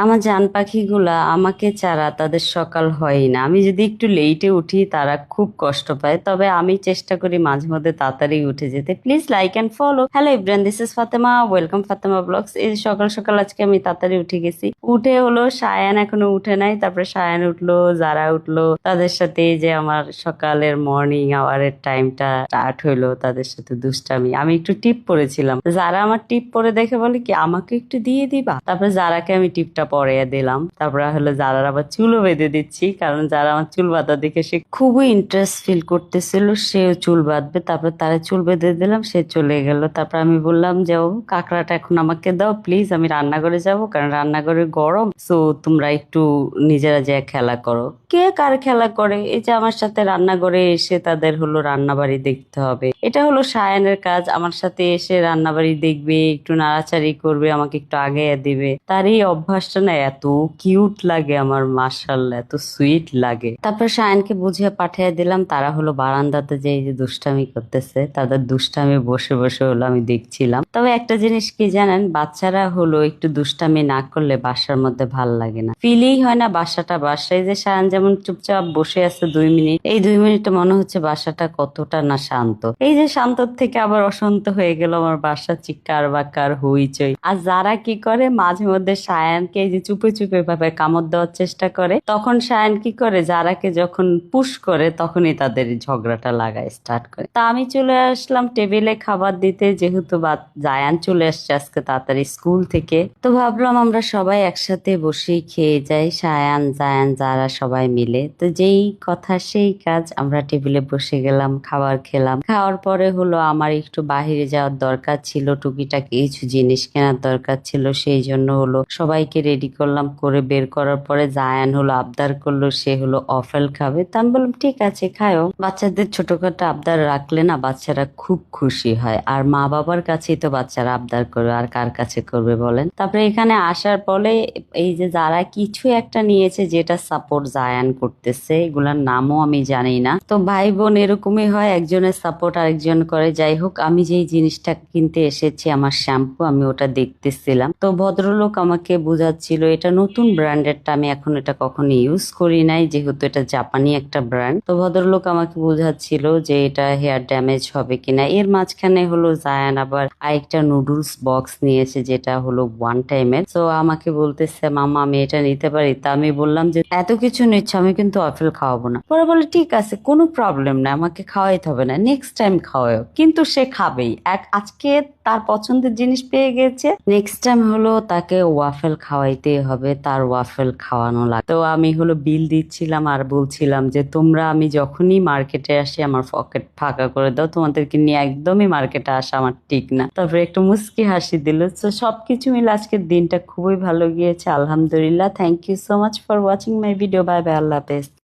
আমার জান পাখিগুলা আমাকে ছাড়া তাদের সকাল হয়ই না। আমি যদি একটু লেটে উঠি তারা খুব কষ্ট পায়, তবে আমি চেষ্টা করি মাঝে মধ্যে তাড়াতাড়ি উঠে যেতে। Please like and follow. Hello Ibran, this is Fatema, welcome Fatema blogs. এই সকাল সকাল আজকে আমি তাড়াতাড়ি উঠে গেছি। উঠে হলো সায়ান এখনো উঠে নাই, তারপরে সায়ান উঠলো, যারা উঠলো, তাদের সাথে এই যে আমার সকালের মর্নিং আওয়ারের টাইমটা স্টার্ট হইলো, তাদের সাথে দুষ্টামি। আমি একটু টিপ পরেছিলাম, যারা আমার টিপ পরে দেখে বলে কি আমাকে একটু দিয়ে দিবা, তারপরে যারাকে আমি টিপটা পরিয়ে দিলাম। তারপরে হলো যারার আবার চুলও বেঁধে দিচ্ছি, কারণ যারা আমার চুল বাঁধা দেখে সে খুবই ইন্টারেস্ট ফিল করতেছিল, সেও চুল বাঁধবে। তারপর তারা চুল বেঁধে দিলাম, সে চলে গেল। তারপর আমি বললাম যে ও কাঁকড়াটা এখন আমাকে দাও প্লিজ, আমি রান্নাঘরে যাব, কারণ রান্নাঘরে গরম, সো তোমরা একটু নিজেরা যে খেলা করো। কে কার খেলা করে? এই যে আমার সাথে রান্নাঘরে এসে তাদের হলো রান্নাবাড়ি দেখতে হবে, এটা হলো সায়ানের কাজ। আমার সাথে এসে রান্নাবাড়ি দেখবে, একটু নাড়াচাড়ি করবে, আমাকে একটু আগে দিবে। তার এই অভ্যাসটা না এত কিউট লাগে আমার, মাশাআল্লাহ এত সুইট লাগে। তারপর সায়ানকে বুঝিয়ে পাঠিয়ে দিলাম। তারা হলো বারান্দাতে যে এই যে দুষ্টামি করতেছে, তাদের দুষ্টামি বসে বসে হলো আমি দেখছিলাম। তবে একটা জিনিস কি জানেন, বাচ্চারা হলো একটু দুষ্টামি না করলে বাসার মধ্যে ভাল লাগে না, ফিলই হয় না বাসাটা বাসা। এই যে সায়ান যেমন চুপচাপ বসে আছে 2 মিনিট, এই 2 মিনিটে মনে হচ্ছে বাসাটা কতটা না শান্ত। এই যে শান্ত থেকে আবার অশান্ত হয়ে গেল আমার বাসা, চিৎকার বাকার হইচই। আর যারা কি করে মাঝে মধ্যে সায়ানকে এই যে চুপে চুপে ভাবে কামড় দেওয়ার চেষ্টা করে, তখন সায়ান কি করে, যারাকে যখন পুশ করে তখনই তাদের ঝগড়াটা লাগায় স্টার্ট করে। তা আমি চলে আসলাম টেবিলে খাবার দিতে, যেহেতু জায়ান চলে আসছে আজকে তাড়াতাড়ি স্কুল থেকে, তো ভাবলাম আমরা সবাই একসাথে বসেই খেয়ে যাই, সায়ান জায়ান যারা সবাই মিলে। তো যেই কথা সেই কাজ, আমরা টেবিলে বসে গেলাম, খাবার খেলাম। খাওয়ার পরে হলো আমার একটু বাহিরে যাওয়ার দরকার ছিল, টুকিটাকি কিছু জিনিস কেনার দরকার ছিল, সেই জন্য হলো সবাইকে রেডি করলাম। করে বের করার পরে জায়ান হলো আবদার করলো, সে হলো অফেল খাবে। তা আমি বললাম ঠিক আছে খাও। বাচ্চাদের ছোটখাটো আবদার রাখলে না বাচ্চারা খুব খুশি হয়, আর মা বাবার কাছেই তো বাচ্চারা আবদার করবে, আর কার কাছে করবে বলেন। তারপরে এখানে আসার পরে এই যে যারা কিছু একটা নিয়েছে যেটা সাপোর্ট জায়ান করতেছে, এগুলার নামও আমি জানি না। তো ভাই বোন এরকমই হয়, একজনের সাপোর্ট আরেকজন করে। যাই হোক, আমি যেই জিনিসটা কিনতে এসেছি আমার শ্যাম্পু, আমি ওটা দেখতেছিলাম। তো ভদ্রলোক আমাকে বোঝাচ্ছিল এটা নতুন ব্র্যান্ডেরটা, আমি এখন এটা কখনো ইউজ করি নাই, যেহেতু এটা জাপানি একটা ব্র্যান্ড। তো ভদ্রলোক আমাকে বোঝাচ্ছিল যে এটা হেয়ার ড্যামেজ হবে কিনা। এর মাঝখানে হলো জায়ান আবার আরেকটা নুডলস বক্স নিয়েছে, যেটা হলো ওয়ান টাইমের। তো আমাকে বলতেছে মামা আমি এটা নিতে পারি? তা আমি বললাম যে এত কিছু নিচ্ছে, আমি কিন্তু আপেল খাওয়াবো না। পরে বলে ঠিক আছে কোনো প্রবলেম না, আমাকে খাওয়াইতে হবে না, নেক্সট টাইম খাওয়াও। কিন্তু সে খাবেই। আজকে তার পছন্দের জিনিস পেয়ে গেছে, নেক্সট টাইম হলো তাকে ওয়াফেল খাওয়াইতেই হবে, তার ওয়াফেল খাওয়ানো লাগে। তো আমি হলো বিল দিচ্ছিলাম আর বলছিলাম যে তোমরা, আমি যখনই মার্কেটে আসি আমার পকেট ফাঁকা করে দাও, তোমাদেরকে নিয়ে একদমই মার্কেটে আসা আমার ঠিক না। তারপরে একটু মুস্কি হাসি দিল। তো সবকিছু মিলে আজকের দিনটা খুবই ভালো গিয়েছে, আলহামদুলিল্লাহ। Thank you so much for watching my video. Bye bye, আল্লাহ হাফেজ।